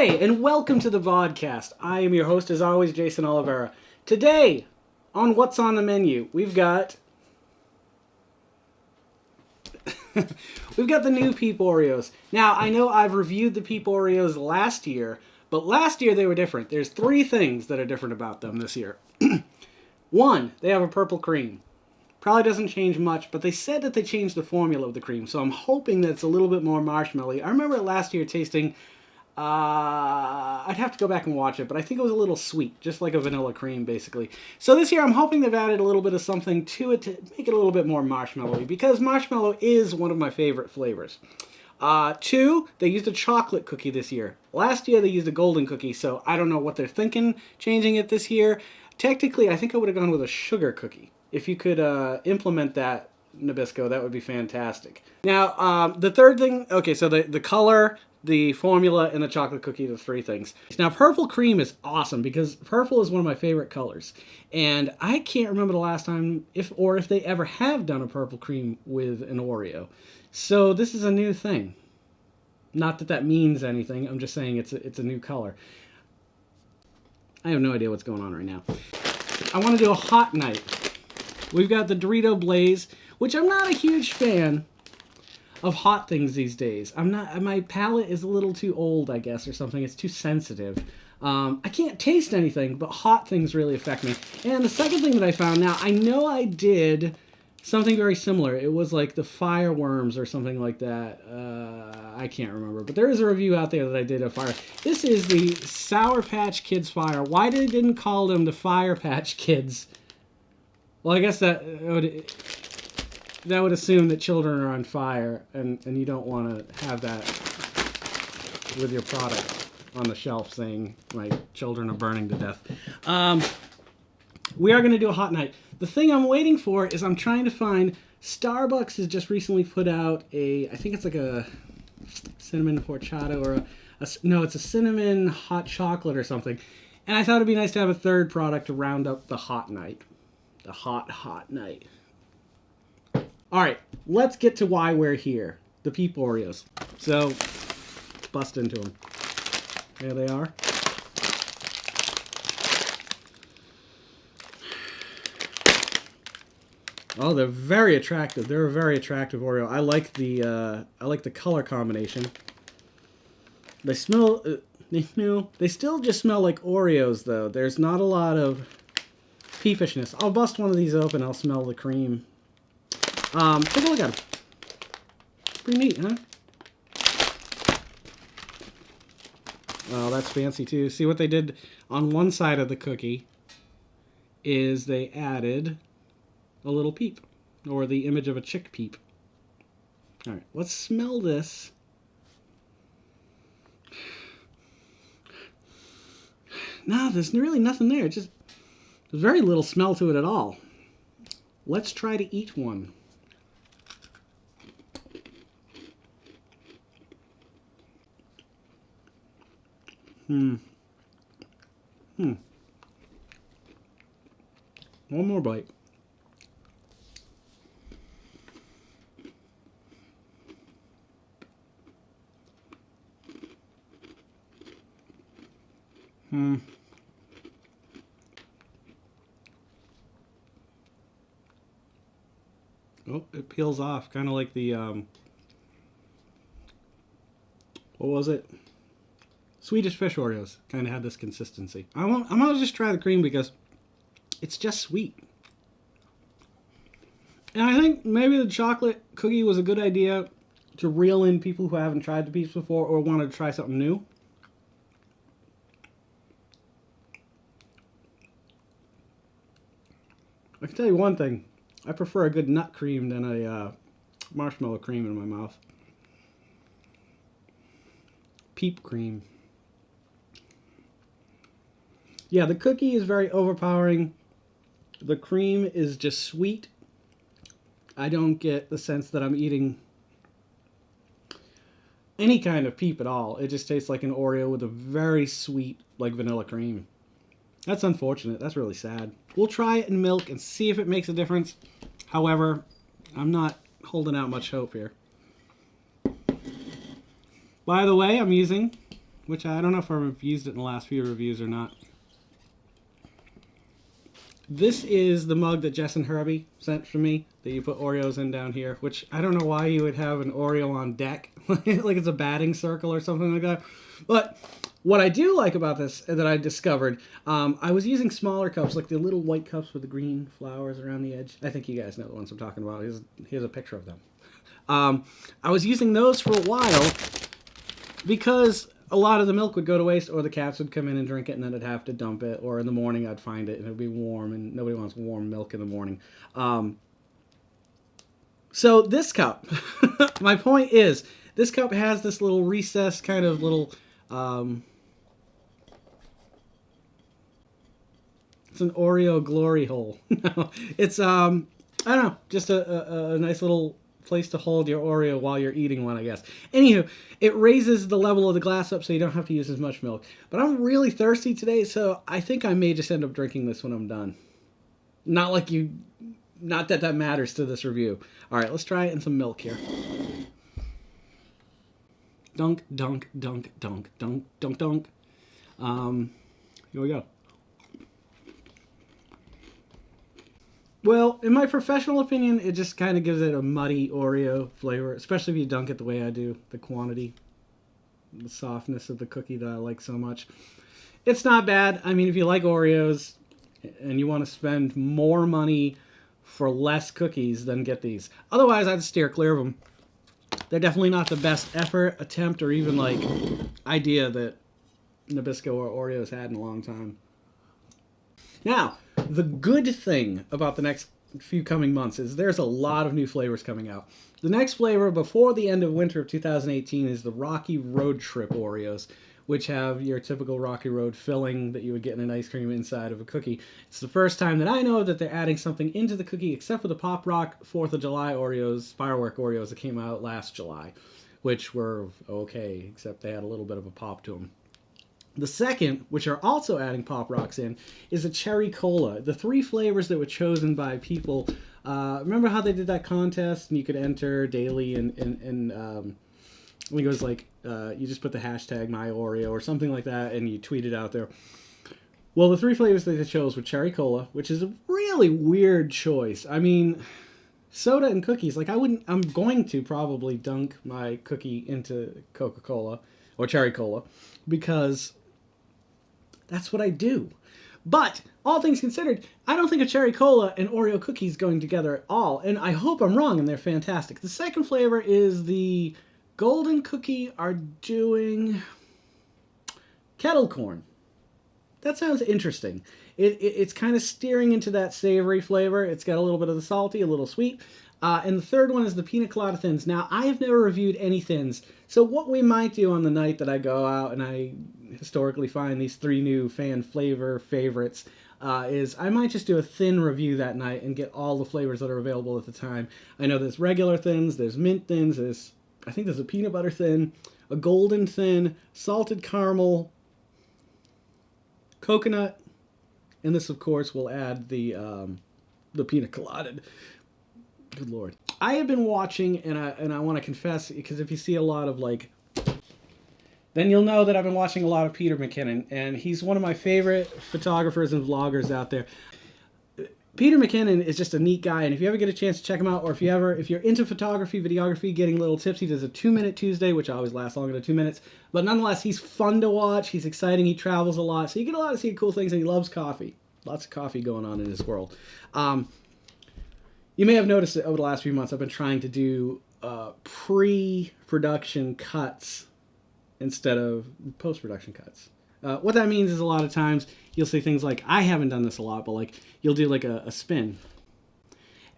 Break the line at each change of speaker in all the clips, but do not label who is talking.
Hey, and welcome to the Vodkast. I am your host, as always, Jason Oliveira. Today, on What's on the Menu, we've got the new Peeps Oreos. Now, I know I've reviewed the Peeps Oreos last year, but last year they were different. There's three things that are different about them this year. One, they have a purple cream. Probably doesn't change much, but they said that they changed the formula of the cream, so I'm hoping that it's a little bit more marshmallowy. I remember it last year tasting, I'd have to go back and watch it, but I think it was a little sweet, just like a vanilla cream, basically. So this year I'm hoping they've added a little bit of something to it to make it a little bit more marshmallowy, because marshmallow is one of my favorite flavors. Two, they used a chocolate cookie this year. Last year they used a golden cookie, so I don't know what they're thinking changing it this year. Technically, I think I would have gone with a sugar cookie. If you could implement that, Nabisco, that would be fantastic. Now, the third thing, okay, so the color, the formula, and the chocolate cookie, the three things. Now, purple cream is awesome because purple is one of my favorite colors. And I can't remember the last time, if they ever have done a purple cream with an Oreo. So this is a new thing. Not that that means anything, I'm just saying it's a new color. I have no idea what's going on right now. I want to do a hot night. We've got the Dorito Blaze, which I'm not a huge fan of hot things these days. My palate is a little too old, I guess, or something. It's too sensitive. I can't taste anything, but hot things really affect me. And the second thing that I found, now I know I did something very similar. It was like the fireworms or something like that. I can't remember, but there is a review out there that I did of fire. This is the Sour Patch Kids Fire. Why they didn't call them the Fire Patch Kids? Well, I guess that would assume that children are on fire, and you don't want to have that with your product on the shelf saying, my children are burning to death. We are going to do a hot night. The thing I'm waiting for is I'm trying to find, Starbucks has just recently put out I think it's like a cinnamon horchata or no, it's a cinnamon hot chocolate or something. And I thought it'd be nice to have a third product to round up the hot night. The hot night. Alright, let's get to why we're here. The Peeps Oreos. So, let's bust into them. There they are. Oh, they're very attractive. They're a very attractive Oreo. I like the color combination. They smell, they still just smell like Oreos, though. There's not a lot of peepishness. I'll bust one of these open. I'll smell the cream. Take a look at them. Pretty neat, huh? Oh, that's fancy too. See what they did on one side of the cookie is they added a little peep, or the image of a chick peep. All right, let's smell this. No, there's really nothing there. There's very little smell to it at all. Let's try to eat one. One more bite. Oh, it peels off, kind of like the, what was it? Swedish Fish Oreos kind of had this consistency. I'm gonna just try the cream because it's just sweet. And I think maybe the chocolate cookie was a good idea to reel in people who haven't tried the Peeps before or wanted to try something new. I can tell you one thing. I prefer a good nut cream than a marshmallow cream in my mouth. Peep cream. Yeah, the cookie is very overpowering. The cream is just sweet. I don't get the sense that I'm eating any kind of Peep at all. It just tastes like an Oreo with a very sweet, like vanilla cream. That's unfortunate. That's really sad. We'll try it in milk and see if it makes a difference. However, I'm not holding out much hope here. By the way, I'm using which I don't know if I've used it in the last few reviews or not. This is the mug that Jess and Herbie sent for me that you put Oreos in down here, which I don't know why you would have an Oreo on deck, like it's a batting circle or something like that. But what I do like about this that I discovered, I was using smaller cups, like the little white cups with the green flowers around the edge. I think you guys know the ones I'm talking about. Here's a picture of them. I was using those for a while because a lot of the milk would go to waste, or the cats would come in and drink it and then I'd have to dump it, or in the morning I'd find it and it would be warm, and nobody wants warm milk in the morning. So this cup, my point is, this cup has this little recessed kind of little, it's an Oreo glory hole. No, it's, I don't know, just a nice little place to hold your Oreo while you're eating one, I guess. Anywho, it raises the level of the glass up so you don't have to use as much milk. But I'm really thirsty today, so I think I may just end up drinking this when I'm done. Not that that matters to this review. All right, let's try it in some milk here. Dunk, dunk, dunk, dunk, dunk, dunk, dunk. Here we go. Well, in my professional opinion, it just kind of gives it a muddy Oreo flavor, especially if you dunk it the way I do, the quantity, the softness of the cookie that I like so much. It's not bad. I mean, if you like Oreos and you want to spend more money for less cookies, then get these. Otherwise, I'd steer clear of them. They're definitely not the best effort, attempt, or even like idea that Nabisco or Oreos had in a long time. Now, the good thing about the next few coming months is there's a lot of new flavors coming out. The next flavor before the end of winter of 2018 is the Rocky Road Trip Oreos, which have your typical Rocky Road filling that you would get in an ice cream inside of a cookie. It's the first time that I know that they're adding something into the cookie, except for the Pop Rock 4th of July Oreos, firework Oreos that came out last July, which were okay, except they had a little bit of a pop to them. The second, which are also adding Pop Rocks in, is a Cherry Cola. The 3 flavors that were chosen by people. Remember how they did that contest and you could enter daily and I think it was like you just put the hashtag #MyOreo or something like that and you tweet it out there. Well, the 3 flavors that they chose were Cherry Cola, which is a really weird choice. I mean, soda and cookies, like I'm going to probably dunk my cookie into Coca-Cola or Cherry Cola because that's what I do. But all things considered, I don't think a Cherry Cola and Oreo cookies going together at all. And I hope I'm wrong and they're fantastic. The second flavor is the Golden Cookie are doing kettle corn. That sounds interesting. It's kind of steering into that savory flavor. It's got a little bit of the salty, a little sweet. And the third one is the Pina Colada Thins. Now, I have never reviewed any thins. So what we might do on the night that I go out and I historically find these 3 new fan flavor favorites is I might just do a thin review that night and get all the flavors that are available at the time. I know there's regular thins, there's mint thins, I think there's a peanut butter thin, a golden thin, salted caramel, coconut, and this, of course, will add the pina colada. Good Lord. I have been watching, and I want to confess, because if you see a lot of, like, then you'll know that I've been watching a lot of Peter McKinnon, and he's one of my favorite photographers and vloggers out there. Peter McKinnon is just a neat guy, and if you ever get a chance to check him out, or if you're into photography, videography, getting little tips, he does a 2-minute Tuesday, which always lasts longer than 2 minutes, but nonetheless, he's fun to watch, he's exciting, he travels a lot, so you get a lot of see cool things, and he loves coffee. Lots of coffee going on in his world. You may have noticed that over the last few months, I've been trying to do pre-production cuts instead of post-production cuts. What that means is a lot of times you'll see things like, I haven't done this a lot, but like you'll do like a spin.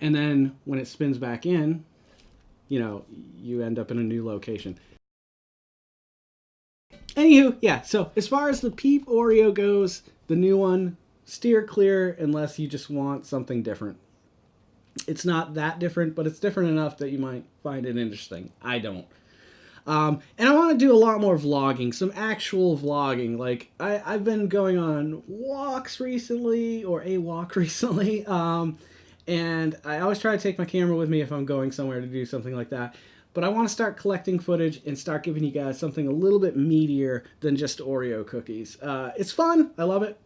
And then when it spins back in, you know, you end up in a new location. Anywho, yeah, so as far as the Peep Oreo goes, the new one, steer clear unless you just want something different. It's not that different, but it's different enough that you might find it interesting. I don't. And I want to do a lot more vlogging, some actual vlogging. Like, I've been going on walks recently, or a walk recently, and I always try to take my camera with me if I'm going somewhere to do something like that. But I want to start collecting footage and start giving you guys something a little bit meatier than just Oreo cookies. It's fun. I love it.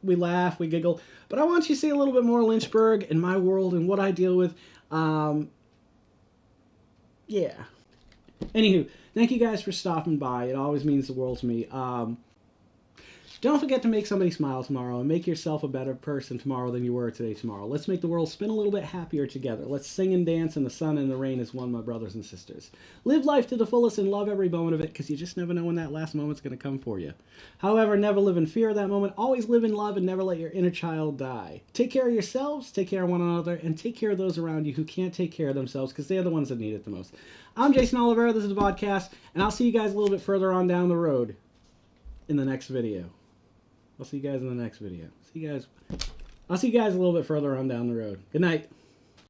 We laugh, we giggle. But I want you to see a little bit more Lynchburg and my world and what I deal with. Yeah. Anywho, thank you guys for stopping by. It always means the world to me. Don't forget to make somebody smile tomorrow and make yourself a better person tomorrow than you were today tomorrow. Let's make the world spin a little bit happier together. Let's sing and dance in the sun and the rain as one, my brothers and sisters. Live life to the fullest and love every moment of it, because you just never know when that last moment's going to come for you. However, never live in fear of that moment. Always live in love and never let your inner child die. Take care of yourselves, take care of one another, and take care of those around you who can't take care of themselves, because they're the ones that need it the most. I'm Jason Oliveira, this is the Vodkast, and I'll see you guys a little bit further on down the road in the next video. I'll see you guys in the next video. I'll see you guys a little bit further on down the road. Good night.